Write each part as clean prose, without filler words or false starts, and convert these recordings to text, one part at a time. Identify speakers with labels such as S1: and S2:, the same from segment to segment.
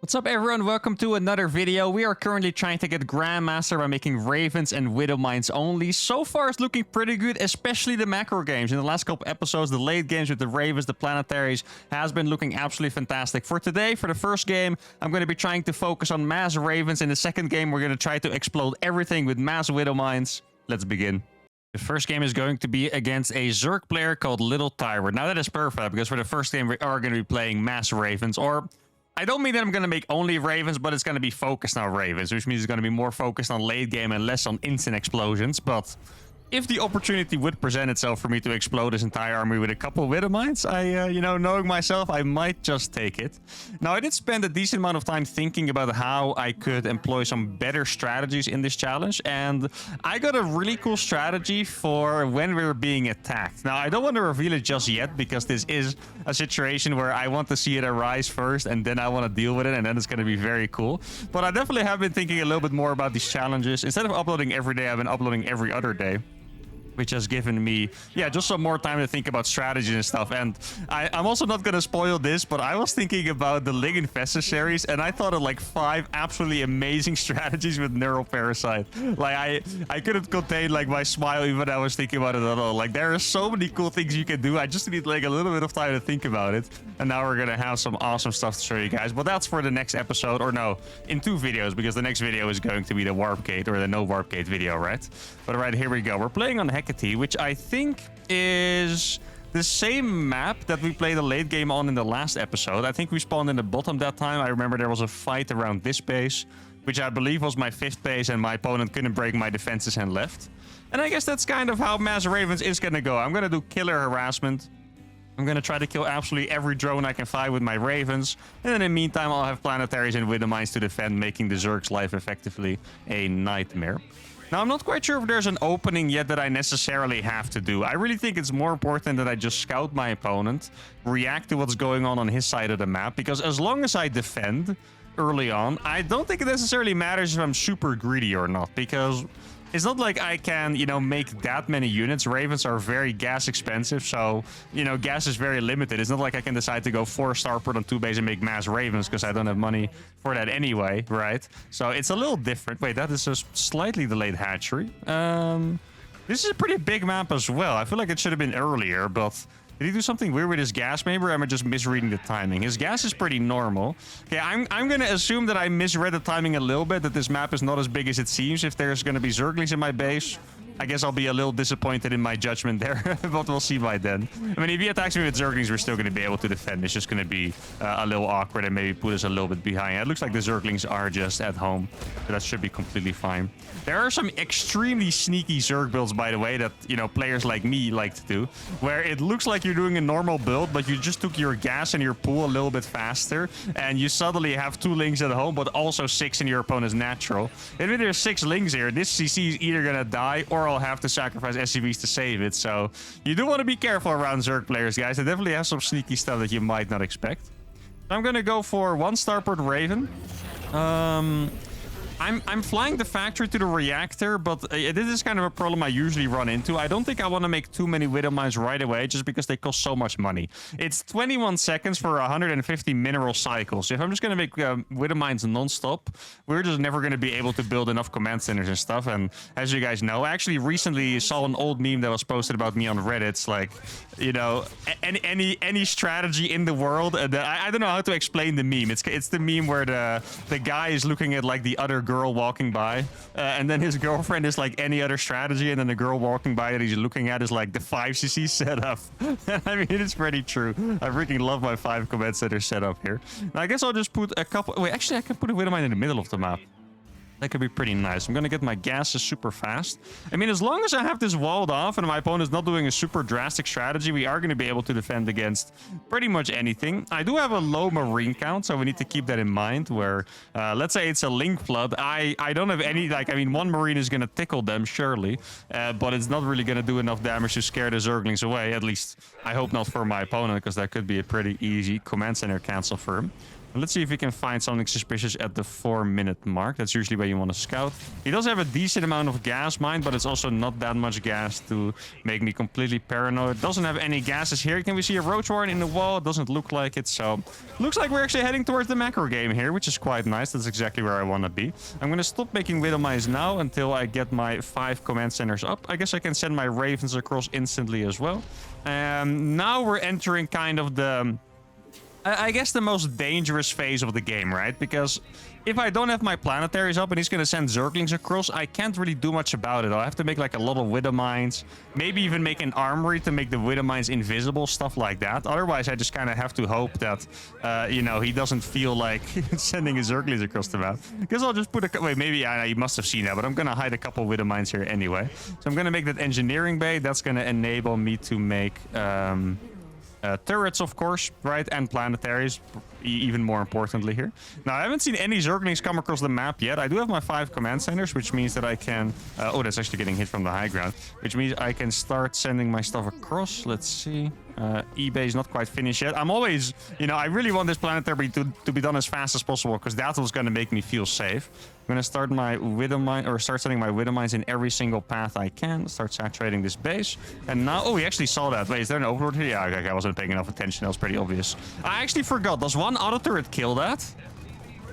S1: What's up everyone, welcome to another video. We are currently trying to get Grandmaster by making Ravens and Widow Mines only. So far it's looking pretty good, especially the macro games. In the last couple episodes, the late games with the Ravens, the Planetaries, has been looking absolutely fantastic. For today, for the first game, I'm going to be trying to focus on Mass Ravens. In the second game, we're going to try to explode everything with Mass Widow Mines. Let's begin. The first game is going to be against a Zerg player called Little Tyrant. Now that is perfect, because for the first game we are going to be playing Mass Ravens, or I don't mean that I'm going to make only Ravens, but it's going to be focused on Ravens, which means it's going to be more focused on late game and less on instant explosions. But if the opportunity would present itself for me to explode this entire army with a couple Widow Mines, knowing myself, I might just take it. Now, I did spend a decent amount of time thinking about how I could employ some better strategies in this challenge, and I got a really cool strategy for when we're being attacked. Now, I don't want to reveal it just yet, because this is a situation where I want to see it arise first, and then I want to deal with it, and then it's going to be very cool. But I definitely have been thinking a little bit more about these challenges. Instead of uploading every day, I've been uploading every other day, which has given me, just some more time to think about strategies and stuff. And I'm also not going to spoil this, but I was thinking about the Lig Infested series, and I thought of like 5 absolutely amazing strategies with Neural Parasite. Like, I couldn't contain like my smile even when I was thinking about it at all. Like, there are so many cool things you can do. I just need like a little bit of time to think about it. And now we're going to have some awesome stuff to show you guys. But that's for the next episode, or no, in 2 videos, because the next video is going to be the Warp Gate, or the no Warp Gate video, right? But right, here we go. We're playing on Hecate, which I think is the same map that we played a late game on in the last episode. I think we spawned in the bottom that time. I remember there was a fight around this base, which I believe was my 5th base, and my opponent couldn't break my defenses and left. And I guess that's kind of how Mass Ravens is going to go. I'm going to do killer harassment. I'm going to try to kill absolutely every drone I can find with my Ravens. And in the meantime, I'll have Planetaries and Widow Mines to defend, making the Zerg's life effectively a nightmare. Now, I'm not quite sure if there's an opening yet that I necessarily have to do. I really think it's more important that I just scout my opponent, react to what's going on his side of the map, because as long as I defend early on, I don't think it necessarily matters if I'm super greedy or not, because it's not like I can, make that many units. Ravens are very gas expensive, so, gas is very limited. It's not like I can decide to go 4 starport on 2 base and make mass Ravens, because I don't have money for that anyway, right? So it's a little different. Wait, that is a slightly delayed hatchery. This is a pretty big map as well. I feel like it should have been earlier, but did he do something weird with his gas maybe, or am I just misreading the timing? His gas is pretty normal. Okay, I'm going to assume that I misread the timing a little bit, that this map is not as big as it seems. If there's going to be Zerglings in my base, I guess I'll be a little disappointed in my judgment there, but we'll see by then. I mean, if he attacks me with Zerglings, we're still going to be able to defend. It's just going to be a little awkward and maybe put us a little bit behind. It looks like the Zerglings are just at home, so that should be completely fine. There are some extremely sneaky Zerg builds, by the way, that, players like me like to do, where it looks like you're doing a normal build, but you just took your gas and your pool a little bit faster, and you suddenly have 2 Lings at home, but also 6 in your opponent's natural. And if there's 6 Lings here, this CC is either going to die, or I'll have to sacrifice SCVs to save it. So you do want to be careful around Zerg players, guys. They definitely have some sneaky stuff that you might not expect. I'm going to go for 1 starport Raven. I'm flying the factory to the reactor, but this is kind of a problem I usually run into. I don't think I want to make too many Widow Mines right away, just because they cost so much money. It's 21 seconds for 150 mineral cycles. If I'm just going to make Widow Mines non-stop, we're just never going to be able to build enough command centers and stuff. And as you guys know, I actually recently saw an old meme that was posted about me on Reddit. It's like, any strategy in the world. I don't know how to explain the meme. It's the meme where the guy is looking at like the other girl walking by, and then his girlfriend is like any other strategy, and then the girl walking by that he's looking at is like the 5cc setup. I mean, it's pretty true. I freaking love my 5 command center setup here. Now, I guess I'll just put a couple. Wait, actually, I can put a Widow Mine in the middle of the map. That could be pretty nice. I'm going to get my gases super fast. I mean, as long as I have this walled off and my opponent's not doing a super drastic strategy, we are going to be able to defend against pretty much anything. I do have a low marine count, so we need to keep that in mind, where, let's say it's a link flood. I don't have any, 1 marine is going to tickle them, surely, but it's not really going to do enough damage to scare the Zerglings away. At least, I hope not for my opponent, because that could be a pretty easy command center cancel for him. Let's see if we can find something suspicious at the 4-minute mark. That's usually where you want to scout. He does have a decent amount of gas mine, but it's also not that much gas to make me completely paranoid. Doesn't have any gases here. Can we see a roach warren in the wall? It doesn't look like it, so... Looks like we're actually heading towards the macro game here, which is quite nice. That's exactly where I want to be. I'm going to stop making widow mines now until I get my 5 command centers up. I guess I can send my ravens across instantly as well. Now we're entering kind of the... I guess the most dangerous phase of the game, right? Because if I don't have my planetaries up and he's going to send zerglings across, I can't really do much about it. I'll have to make like a lot of widow mines, maybe even make an armory to make the widow mines invisible, stuff like that. Otherwise, I just kind of have to hope that, you know, he doesn't feel like sending his zerglings across the map. Because I'll just put a... Wait, maybe you must have seen that, but I'm going to hide a couple widow mines here anyway. So I'm going to make that engineering bay. That's going to enable me to make... turrets, of course, right? And planetaries, even more importantly here. Now, I haven't seen any zerglings come across the map yet. I do have my 5 command centers, which means that I can... oh, that's actually getting hit from the high ground. Which means I can start sending my stuff across. Let's see. eBay is not quite finished yet. I'm always... You know, I really want this planetary to be done as fast as possible, because that's what's going to make me feel safe. I'm going to start my widow mine, or start sending my widow mines in every single path I can. Start saturating this base. And now... Oh, we actually saw that. Wait, is there an overlord here? Yeah, okay, I wasn't paying enough attention. That was pretty obvious. I actually forgot. Does one auto turret kill that?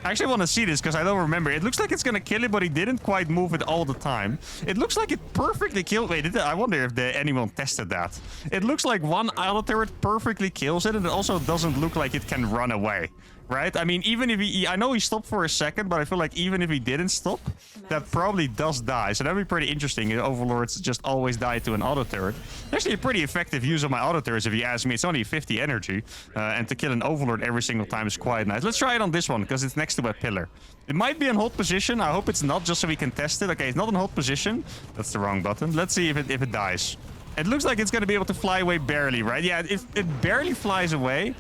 S1: I actually want to see this because I don't remember. It looks like it's going to kill it, but he didn't quite move it all the time. It looks like it perfectly killed... Wait, I wonder if anyone tested that. It looks like one auto turret perfectly kills it, and it also doesn't look like it can run away. Right? I mean, even if I know he stopped for a second, but I feel like even if he didn't stop, that probably does die. So that'd be pretty interesting. Overlords just always die to an auto turret. Actually, a pretty effective use of my auto turrets, if you ask me. It's only 50 energy. And to kill an overlord every single time is quite nice. Let's try it on this one, because it's next to a pillar. It might be in hold position. I hope it's not, just so we can test it. Okay, it's not in hold position. That's the wrong button. Let's see if it dies. It looks like it's going to be able to fly away barely, right? Yeah, it barely flies away.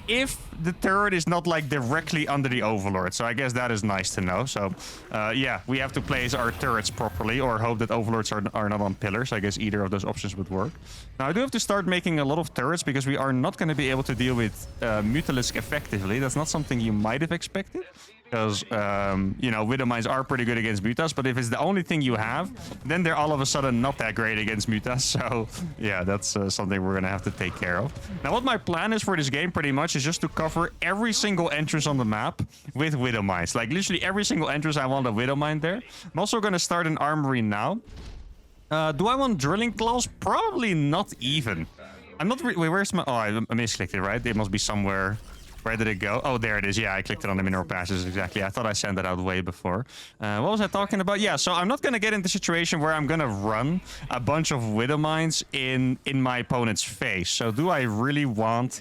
S1: If the turret is not like directly under the overlord. So I guess that is nice to know. So yeah, we have to place our turrets properly, or hope that overlords are not on pillars. I guess either of those options would work. Now I do have to start making a lot of turrets, because we are not going to be able to deal with Mutalisk effectively. That's not something you might have expected. Because, you know, widow mines are pretty good against mutas, but if it's the only thing you have, then they're all of a sudden not that great against mutas. So, yeah, that's something we're going to have to take care of. Now, what my plan is for this game pretty much is just to cover every single entrance on the map with widow mines. Like, literally every single entrance, I want a widow mine there. I'm also going to start an armory now. Do I want drilling claws? Probably not even. I'm not... Wait, where's my... Oh, I misclicked it, right? It must be somewhere... Where did it go? Oh, there it is. Yeah, I clicked it on the mineral passes. Exactly. I thought I sent that out way before. What was I talking about? Yeah, so I'm not going to get into a situation where I'm going to run a bunch of widow mines in my opponent's face. So do I really want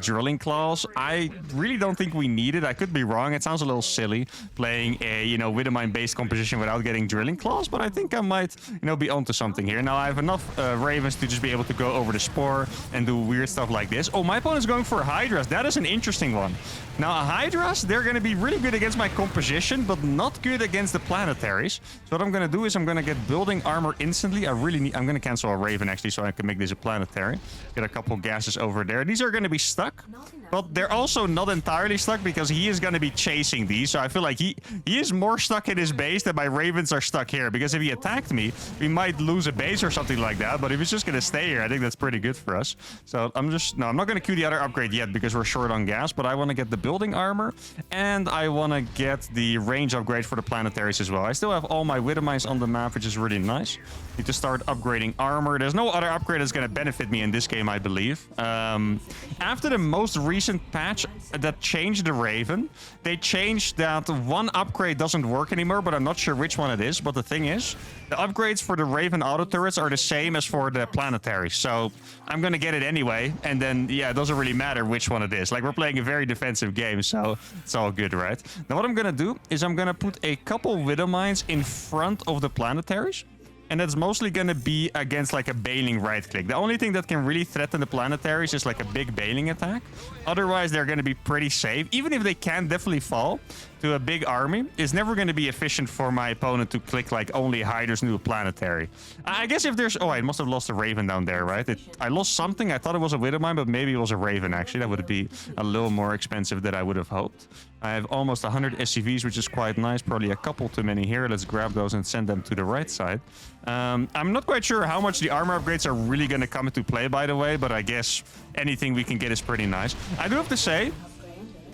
S1: drilling claws? I really don't think we need it. I could be wrong. It sounds a little silly playing a, you know, widow mine based composition without getting drilling claws, but I think I might, you know, be onto something here. Now I have enough ravens to just be able to go over the spore and do weird stuff like this. Oh, my opponent's going for hydras. That is an interesting one. Now, hydras, they're going to be really good against my composition, but not good against the planetaries. So what I'm going to do is I'm going to get building armor instantly. I'm going to cancel a raven, actually, so I can make this a planetary. Get a couple gases over there. These are going to be stuck, but they're also not entirely stuck, because he is going to be chasing these. So I feel like he is more stuck in his base than my ravens are stuck here, because if he attacked me, we might lose a base or something like that. But if he's just going to stay here, I think that's pretty good for us. So I'm not going to queue the other upgrade yet, because we're short on gas, but I want to get the building armor, and I want to get the range upgrade for the planetaries as well. I still have all my widow mines on the map, which is really nice. Need to start upgrading armor. There's no other upgrade that's going to benefit me in this game, I believe. After the most recent patch that changed the Raven, they changed that one upgrade doesn't work anymore, but I'm not sure which one it is. But the thing is, the upgrades for the Raven auto turrets are the same as for the planetary. So I'm going to get it anyway. And then, yeah, it doesn't really matter which one it is. Like, we're playing a very defensive game, so it's all good, right? Now, what I'm going to do is I'm going to put a couple widow mines in front of the planetaries. and that's mostly going to be against like a bailing right click. The only thing that can really threaten the planetaries is like a big bailing attack. Otherwise, they're going to be pretty safe. Even if they can definitely fall to a big army, it's never going to be efficient for my opponent to click like only Hydras into a planetary. I guess if there's... Oh, I must have lost a Raven down there, right? I lost something. I thought it was a Widowmine, but maybe it was a Raven, actually. That would be a little more expensive than I would have hoped. I have almost 100 SCVs, which is quite nice. Probably a couple too many here. Let's grab those and send them to the right side. I'm not quite sure how much the armor upgrades are really going to come into play, by the way, but I guess anything we can get is pretty nice. I do have to say,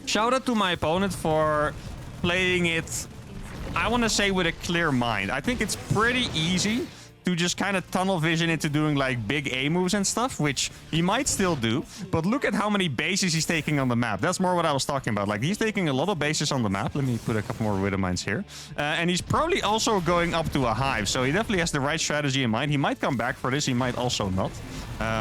S1: shout out to my opponent for playing it, I want to say, with a clear mind. I think it's pretty easy to just kind of tunnel vision into doing like big A moves and stuff, which he might still do. But look at how many bases he's taking on the map. That's more what I was talking about. Like, he's taking a lot of bases on the map. Let me put a couple more Widowmines here. And he's probably also going up to a hive. So he definitely has the right strategy in mind. He might come back for this. He might also not.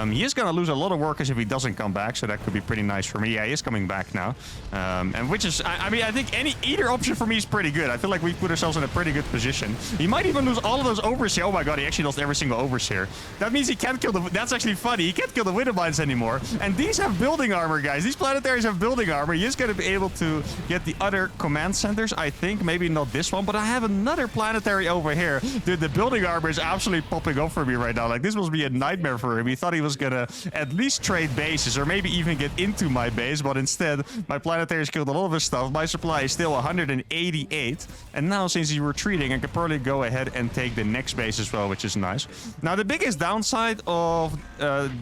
S1: He is going to lose a lot of workers if he doesn't come back, so that could be pretty nice for me. Yeah, he is coming back now. And which is, I mean, I think either option for me is pretty good. I feel like we put ourselves in a pretty good position. He might even lose all of those overseer. Oh my god, he actually lost every single overseer. That means he can't kill the... That's actually funny. He can't kill the Widowmines anymore. And these have building armor, guys. These planetaries have building armor. He is going to be able to get the other command centers, I think. Maybe not this one, but I have another planetary over here. Dude, the building armor is absolutely popping up for me right now. Like, this must be a nightmare for him. He thought he was gonna at least trade bases or maybe even get into my base, but instead my planetaries killed a lot of his stuff. My supply is still 188, and now since he's retreating, I can probably go ahead and take the next base as well, which is nice. Now the biggest downside of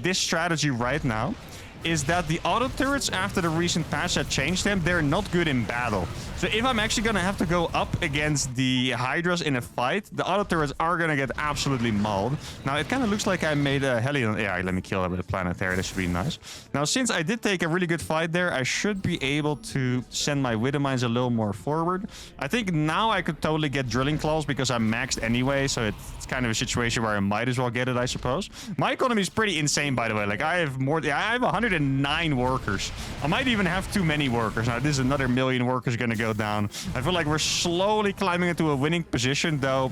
S1: this strategy right now is that the auto turrets, after the recent patch that changed them, they're not good in battle. So if I'm actually gonna have to go up against the Hydras in a fight, the auto turrets are gonna get absolutely mauled. Now it kind of looks like I made a Hellion. Yeah, let me kill that with a planetary. That should be nice. Now since I did take a really good fight there, I should be able to send my Widowmines a little more forward. I think now I could totally get Drilling Claws because I'm maxed anyway, so it's kind of a situation where I might as well get it, I suppose. My economy is pretty insane, by the way. Like, I have 109 workers. I might even have too many workers. Now, this is another million workers gonna go down. I feel like we're slowly climbing into a winning position, though.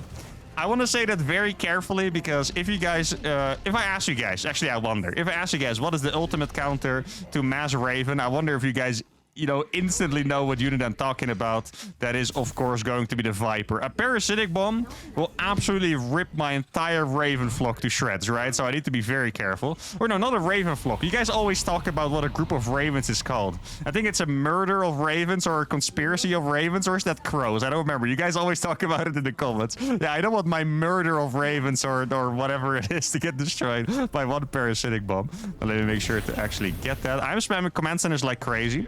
S1: I want to say that very carefully, because if you guys, if I ask you guys, actually I wonder, if I ask you guys what is the ultimate counter to Mass Raven, I wonder if you guys, you know, instantly know what unit I'm talking about. That is, of course, going to be the Viper. A parasitic bomb will absolutely rip my entire Raven flock to shreds, right? So I need to be very careful. Or no, not a Raven flock. You guys always talk about what a group of ravens is called. I think it's a murder of ravens or a conspiracy of ravens, or is that crows? I don't remember. You guys always talk about it in the comments. Yeah, I don't want my murder of ravens or whatever it is to get destroyed by one parasitic bomb. But let me make sure to actually get that. I'm spamming command centers like crazy.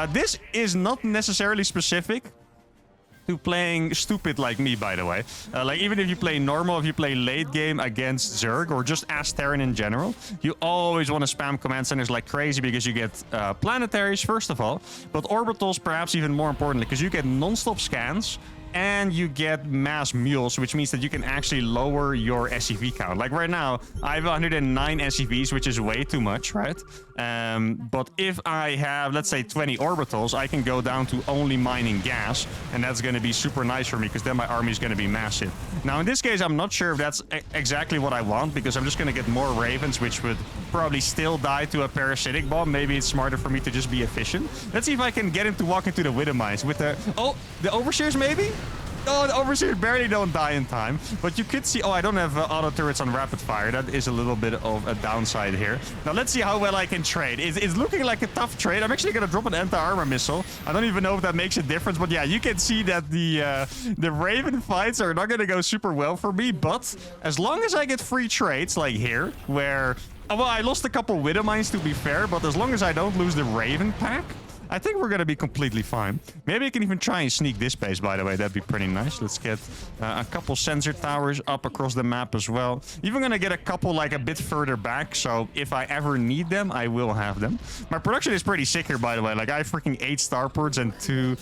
S1: This is not necessarily specific to playing stupid like me, by the way. Like, even if you play normal, if you play late game against Zerg or just as Terran in general, you always want to spam command centers like crazy because you get planetaries, first of all, but orbitals perhaps even more importantly, because you get non-stop scans and you get mass mules, which means that you can actually lower your SCV count. Like right now, I have 109 SCVs, which is way too much, right? But if I have, let's say, 20 orbitals, I can go down to only mining gas, and that's going to be super nice for me, because then my army is going to be massive. Now, in this case, I'm not sure if that's exactly what I want, because I'm just going to get more ravens, which would probably still die to a parasitic bomb. Maybe it's smarter for me to just be efficient. Let's see if I can get him to walk into the Widowmines with the... Oh, the Overseers, maybe? Oh, the Overseers barely don't die in time. But you could see... Oh, I don't have auto turrets on rapid fire. That is a little bit of a downside here. Now, let's see how well I can trade. It's looking like a tough trade. I'm actually going to drop an anti-armor missile. I don't even know if that makes a difference. But yeah, you can see that the Raven fights are not going to go super well for me. But as long as I get free trades, like here, where... Well, I lost a couple Widowmines, to be fair. But as long as I don't lose the Raven pack, I think we're going to be completely fine. Maybe I can even try and sneak this base, by the way. That'd be pretty nice. Let's get a couple sensor towers up across the map as well. Even going to get a couple, like, a bit further back. So if I ever need them, I will have them. My production is pretty sick here, by the way. Like, I have freaking 8 starports and 2...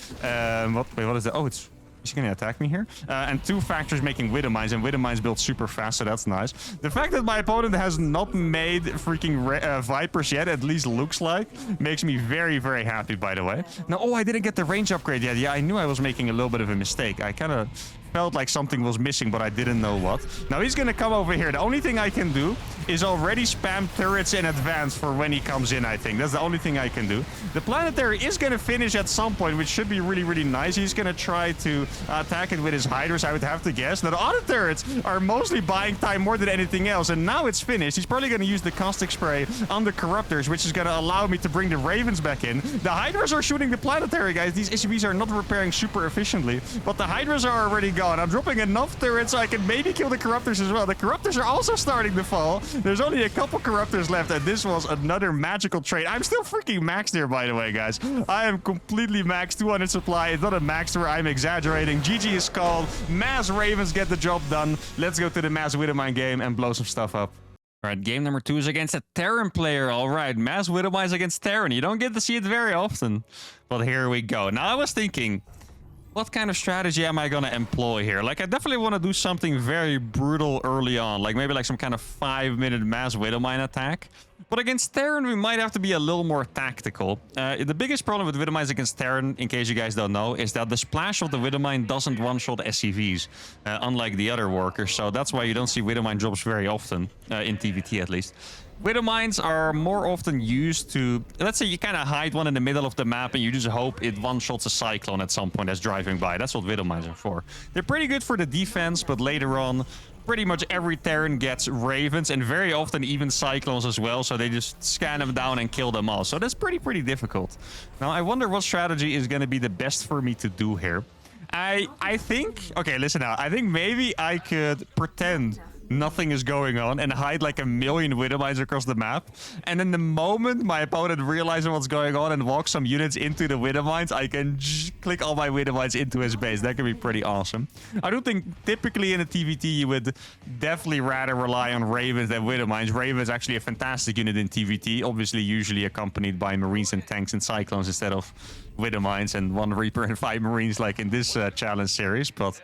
S1: Wait, what is that? Oh, it's... Is he going to attack me here? And 2 factories making Widowmines, and Widowmines build super fast, so that's nice. The fact that my opponent has not made freaking Vipers yet, at least looks like, makes me very, very happy, by the way. Now, oh, I didn't get the range upgrade yet. Yeah, I knew I was making a little bit of a mistake. I kind of felt like something was missing, but I didn't know what. Now he's gonna come over here. The only thing I can do is already spam turrets in advance for when he comes in, I think. That's the only thing I can do. The planetary is gonna finish at some point, which should be really, really nice. He's gonna try to attack it with his hydras, I would have to guess. Now the other turrets are mostly buying time more than anything else, and now it's finished. He's probably gonna use the caustic spray on the corruptors, which is gonna allow me to bring the ravens back in. The hydras are shooting the planetary, guys. These SUVs are not repairing super efficiently, but the hydras are already gone. I'm dropping enough turrets so I can maybe kill the corruptors as well. The corruptors are also starting to fall. There's only a couple corruptors left, and this was another magical trade. I'm still freaking maxed here, by the way, guys. I am completely maxed. 200 supply. It's not a max where I'm exaggerating. GG is called. Mass ravens get the job done. Let's go to the mass Widowmine game and blow some stuff up. All right, game number 2 is against a Terran player. All right, mass Widowmines against Terran. You don't get to see it very often, but here we go. Now I was thinking, what kind of strategy am I going to employ here? Like, I definitely want to do something very brutal early on. Like, maybe like some kind of 5-minute mass Widowmine attack. But against Terran, we might have to be a little more tactical. The biggest problem with Widowmines against Terran, in case you guys don't know, is that the splash of the Widowmine doesn't one-shot SCVs, unlike the other workers. So that's why you don't see Widowmine drops very often, in TVT at least. Widowmines are more often used to, let's say you kind of hide one in the middle of the map and you just hope it one-shots a Cyclone at some point that's driving by. That's what Widowmines are for. They're pretty good for the defense, but later on, pretty much every Terran gets Ravens and very often even Cyclones as well, so they just scan them down and kill them all. So that's pretty difficult. Now, I wonder what strategy is going to be the best for me to do here. I think, okay, listen now. I think maybe I could pretend nothing is going on and hide like 1,000,000 Widowmines across the map. And then the moment my opponent realizes what's going on and walks some units into the Widowmines, I can click all my Widowmines into his base. That could be pretty awesome. I do think typically in a TVT you would definitely rather rely on Ravens than Widowmines. Ravens is actually a fantastic unit in TVT, obviously usually accompanied by Marines and tanks and Cyclones instead of Widowmines and 1 Reaper and 5 Marines like in this challenge series, but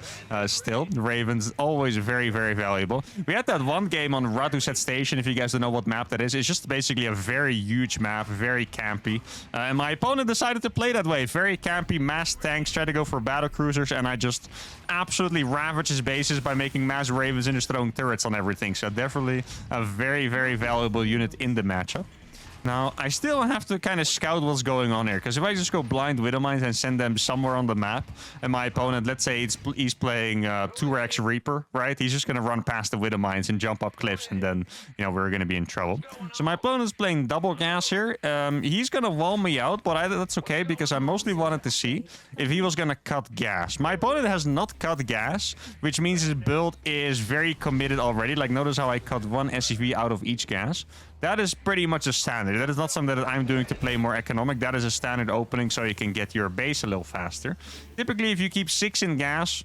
S1: still, Ravens always very valuable. We had that one game on Raduset Station, if you guys don't know what map that is. It's just basically a very huge map, very campy, and my opponent decided to play that way. Very campy, mass tanks, try to go for battle cruisers, and I just absolutely ravage his bases by making mass Ravens and just throwing turrets on everything. So definitely a very valuable unit in the matchup. Now, I still have to kind of scout what's going on here, because if I just go blind Widowmines and send them somewhere on the map, and my opponent, let's say he's playing 2x Reaper, right? He's just going to run past the Widowmines and jump up cliffs, and then, you know, we're going to be in trouble. So my opponent's playing double gas here. He's going to wall me out, but that's okay, because I mostly wanted to see if he was going to cut gas. My opponent has not cut gas, which means his build is very committed already. Like, notice how I cut 1 SCV out of each gas. That is pretty much a standard. That is not something that I'm doing to play more economic. That is a standard opening so you can get your base a little faster. Typically, if you keep 6 in gas,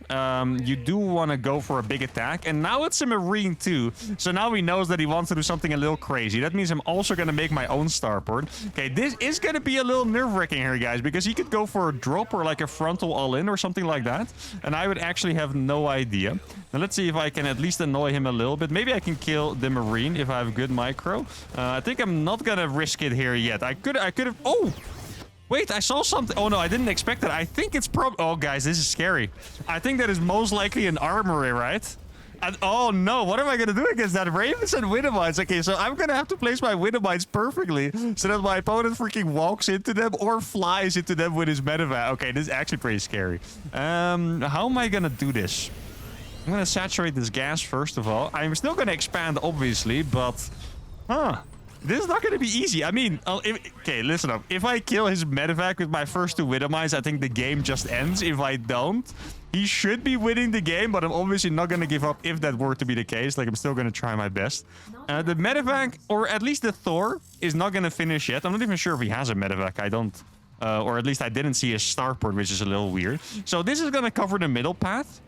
S1: you do want to go for a big attack. And now it's a Marine too. So now he knows that he wants to do something a little crazy. That means I'm also going to make my own starport. Okay, this is going to be a little nerve-wracking here, guys, because he could go for a drop or like a frontal all-in or something like that. And I would actually have no idea. Now, let's see if I can at least annoy him a little bit. Maybe I can kill the Marine if I have good micro. I think I'm not gonna risk it here yet. I could have. Oh, wait! I saw something. Oh no, I didn't expect that. I think it's Oh, guys, this is scary. I think that is most likely an armory, right? And, oh no, what am I gonna do against that? Ravens and Widowmines. Okay, so I'm gonna have to place my Widowmines perfectly so that my opponent freaking walks into them or flies into them with his medevac. Okay, this is actually pretty scary. How am I gonna do this? I'm gonna saturate this gas first of all. I'm still gonna expand, obviously, but this is not going to be easy. I mean, okay, listen up. If I kill his medevac with my first 2 Widowmines, I think the game just ends. If I don't, he should be winning the game, but I'm obviously not going to give up if that were to be the case. Like, I'm still going to try my best. The medevac, or at least the Thor, is not going to finish yet. I'm not even sure if he has a medevac. I don't, or at least I didn't see his starport, which is a little weird. So this is going to cover the middle path.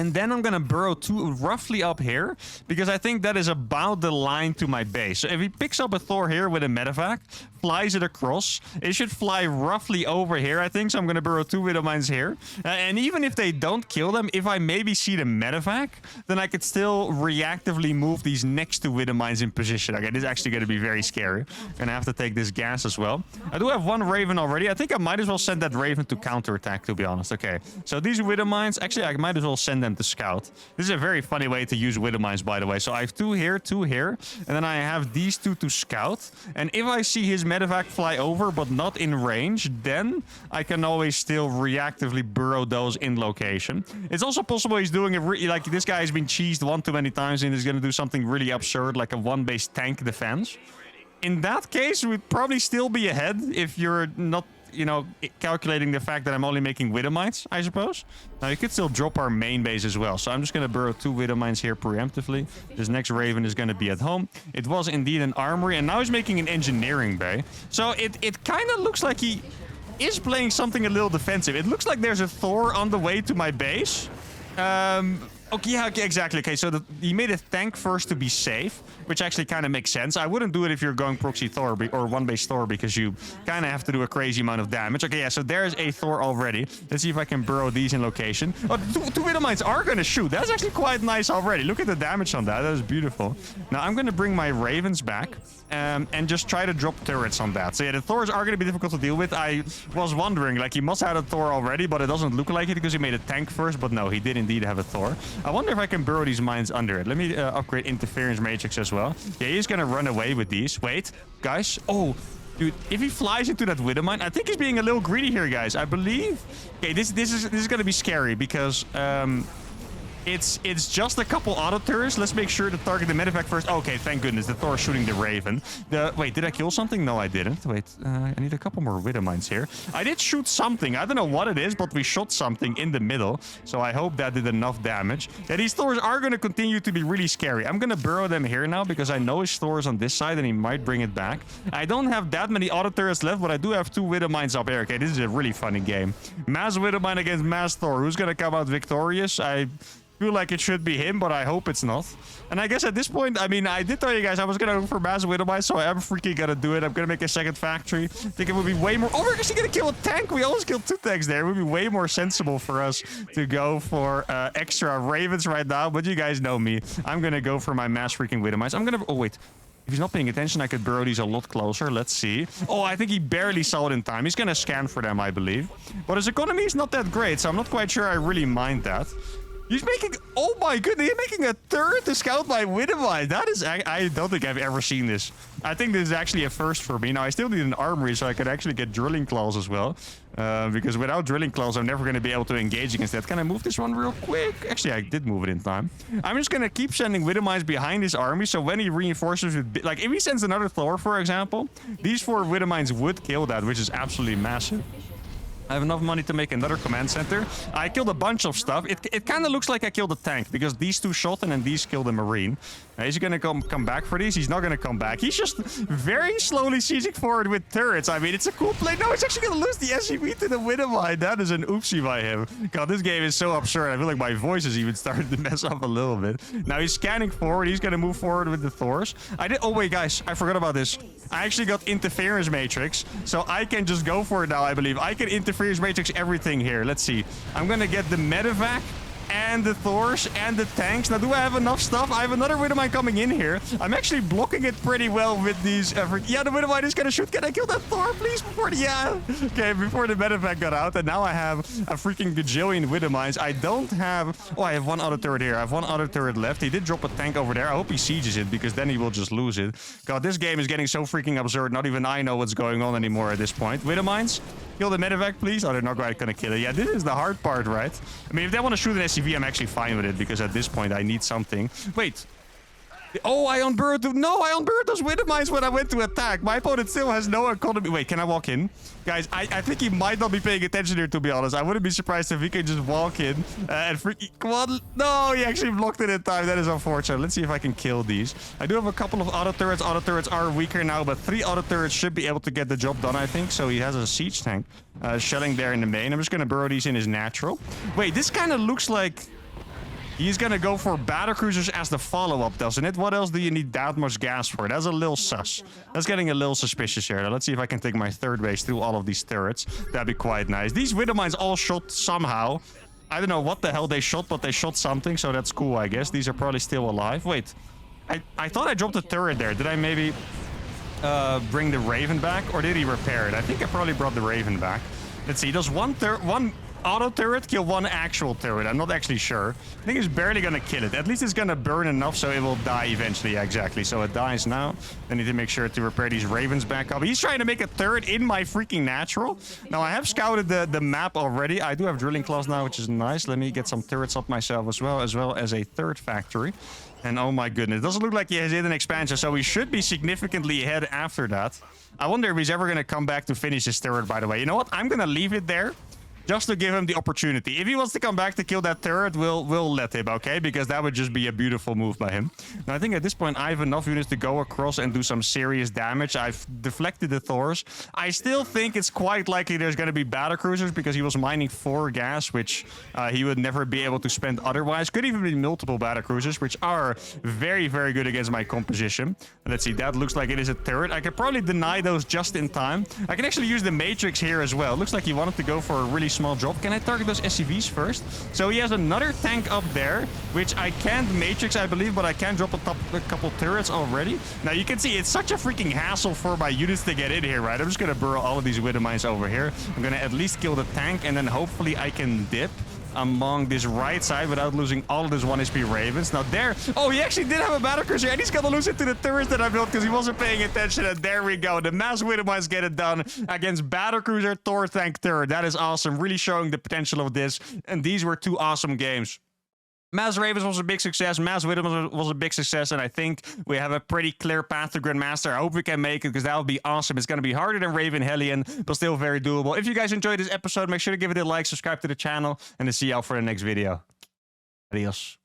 S1: And then I'm gonna burrow 2 roughly up here, because I think that is about the line to my base. So if he picks up a Thor here with a medevac, flies it across, it should fly roughly over here, I think. So I'm gonna burrow 2 widow mines here. And even if they don't kill them, if I maybe see the medevac, then I could still reactively move these next 2 widow mines in position. Okay, this is actually gonna be very scary. Gonna have to take this gas as well. I do have 1 Raven already. I think I might as well send that Raven to counterattack, to be honest. Okay, so these widow mines, actually I might as well send them to scout. This is a very funny way to use widow mines, by the way. So I have 2 here, 2 here, and then I have these 2 to scout. And if I see his medevac fly over but not in range, then I can always still reactively burrow those in location. It's also possible he's doing a like this guy has been cheesed 1 too many times and is going to do something really absurd like a 1-base tank defense. In that case, we'd probably still be ahead if you're not, you know, calculating the fact that I'm only making widow mines, I suppose. Now, you could still drop our main base as well. So I'm just going to burrow 2 widow mines here preemptively. This next Raven is going to be at home. It was indeed an armory, and now he's making an engineering bay. So it kind of looks like he is playing something a little defensive. It looks like there's a Thor on the way to my base. Okay, yeah, okay, exactly. Okay, so he made a tank first to be safe, which actually kind of makes sense. I wouldn't do it if you're going proxy Thor or 1-base Thor, because you kind of have to do a crazy amount of damage. Okay, yeah, so there's a Thor already. Let's see if I can burrow these in location. Oh, 2 widow mines are going to shoot. That's actually quite nice already. Look at the damage on that. That is beautiful. Now, I'm going to bring my Ravens back and just try to drop turrets on that. So yeah, the Thors are going to be difficult to deal with. I was wondering, like, he must have a Thor already, but it doesn't look like it because he made a tank first. But no, he did indeed have a Thor. I wonder if I can burrow these mines under it. Let me upgrade interference matrix as well. Yeah, he's gonna run away with these. Wait, guys. Oh, dude, if he flies into that widow mine, I think he's being a little greedy here, guys. I believe. Okay, this is gonna be scary because it's just a couple auto turrets. Let's make sure to target the medevac first. Okay, thank goodness. The Thor is shooting the Raven. Wait, did I kill something? No, I didn't. Wait, I need a couple more widow mines here. I did shoot something. I don't know what it is, but we shot something in the middle. So I hope that did enough damage. Yeah, these Thors are going to continue to be really scary. I'm going to burrow them here now because I know his Thor is on this side and he might bring it back. I don't have that many auto turrets left, but I do have 2 widow mines up here. Okay, this is a really funny game. Mass widow mine against mass Thor. Who's going to come out victorious? I feel like it should be him, but I hope it's not. And I guess at this point, I mean, I did tell you guys I was gonna go for mass widow mines, so I am freaking gonna do it. I'm gonna make a second factory. I think it would be way more. Oh, we're actually gonna kill a tank. We almost killed 2 tanks there. It would be way more sensible for us to go for extra Ravens right now. But you guys know me. I'm gonna go for my mass freaking widow mines. I'm gonna. Oh wait. If he's not paying attention, I could burrow these a lot closer. Let's see. Oh, I think he barely saw it in time. He's gonna scan for them, I believe. But his economy is not that great, so I'm not quite sure I really mind that. He's making... Oh my goodness, he's making a turret to scout my widow mine. That is... I don't think I've ever seen this. I think this is actually a first for me. Now, I still need an armory so I could actually get drilling claws as well. Because without drilling claws, I'm never going to be able to engage against that. Can I move this one real quick? Actually, I did move it in time. I'm just going to keep sending widow mines behind his army. So when he reinforces with... Like, if he sends another Thor, for example, these 4 widow mines would kill that, which is absolutely massive. I have enough money to make another command center. I killed a bunch of stuff. It kind of looks like I killed a tank because these 2 shot and then these killed a marine. Is he going to come back for these? He's not going to come back. He's just very slowly sieging forward with turrets. I mean, it's a cool play. No, he's actually going to lose the SUV to the widow mine. That is an oopsie by him. God, this game is so absurd. I feel like my voice is even starting to mess up a little bit. Now he's scanning forward. He's going to move forward with the Thors. Oh wait, guys, I forgot about this. I actually got interference matrix, so I can just go for it now, I believe. I can interference matrix everything here. Let's see. I'm going to get the medevac and the Thors and the tanks. Now, do I have enough stuff? I have another widow mine coming in here. I'm actually blocking it pretty well with these. Yeah, the widow mine is gonna shoot. Can I kill that Thor, please? Before the before the medevac got out. And now I have a freaking gajillion widow mines. I don't have... Oh, I have 1 auto turret here. I have 1 auto turret left. He did drop a tank over there. I hope he sieges it because then he will just lose it. God, this game is getting so freaking absurd. Not even I know what's going on anymore at this point. Widow mines? Kill the medevac, please. Oh, they're not quite gonna kill it. Yeah, this is the hard part, right? I mean, if they want to shoot an SCV, I'm actually fine with it because at this point I need something. Wait. Oh, I unburrowed... No, I unburrowed those widow mines when I went to attack. My opponent still has no economy. Wait, can I walk in? Guys, I think he might not be paying attention here, to be honest. I wouldn't be surprised if he could just walk in and freaking... Come on. No, he actually blocked it in time. That is unfortunate. Let's see if I can kill these. I do have a couple of auto turrets. Auto turrets are weaker now, but 3 auto turrets should be able to get the job done, I think. So he has a siege tank shelling there in the main. I'm just going to burrow these in his natural. Wait, this kind of looks like... He's gonna go for battlecruisers as the follow-up, doesn't it? What else do you need that much gas for? That's a little sus. That's getting a little suspicious here. Now, let's see if I can take my third base through all of these turrets. That'd be quite nice. These widow mines all shot somehow. I don't know what the hell they shot, but they shot something, so that's cool, I guess. These are probably still alive. Wait, I thought I dropped a turret there. Did I maybe bring the Raven back, or did he repair it? I think I probably brought the Raven back. Let's see, does one auto turret kill one actual turret? I'm not actually sure. I think it's barely gonna kill it. At least it's gonna burn enough so it will die eventually. Yeah, exactly. So it dies now. I need to make sure to repair these ravens back up. He's trying to make a turret in my freaking natural. Now, I have scouted the map already. I do have drilling claws now, which is nice. Let me get some turrets up myself as well as a third factory. And oh my goodness, it doesn't look like he has hit an expansion, so he should be significantly ahead after that. I wonder if he's ever going to come back to finish his turret, by the way. You know what? I'm going to leave it there just to give him the opportunity. If he wants to come back to kill that turret, we'll let him, okay? Because that would just be a beautiful move by him. Now, I think at this point, I have enough units to go across and do some serious damage. I've deflected the Thors. I still think it's quite likely there's going to be battlecruisers because he was mining 4 gas, which he would never be able to spend otherwise. Could even be multiple battlecruisers, which are very, very good against my composition. Let's see, that looks like it is a turret. I could probably deny those just in time. I can actually use the Matrix here as well. Looks like he wanted to go for a really small drop. Can I target those SCVs first? So he has another tank up there, which I can't Matrix, I believe, but I can drop a couple turrets already. Now, you can see it's such a freaking hassle for my units to get in here, right? I'm just going to burrow all of these widow mines over here. I'm going to at least kill the tank, and then hopefully I can dip among this right side without losing all of this 1 HP Ravens. Now there... Oh, he actually did have a battlecruiser, and he's gonna lose it to the turrets that I built because he wasn't paying attention, and there we go. The mass widow mines get it done against battlecruiser, Thor tank turret. That is awesome. Really showing the potential of this, and these were 2 awesome games. Mass Ravens was a big success. Mass Widow was a big success, and I think we have a pretty clear path to Grandmaster. I hope we can make it, because that would be awesome. It's going to be harder than Raven Hellion, but still very doable. If you guys enjoyed this episode, make sure to give it a like, subscribe to the channel, and to see you out for the next video. Adios.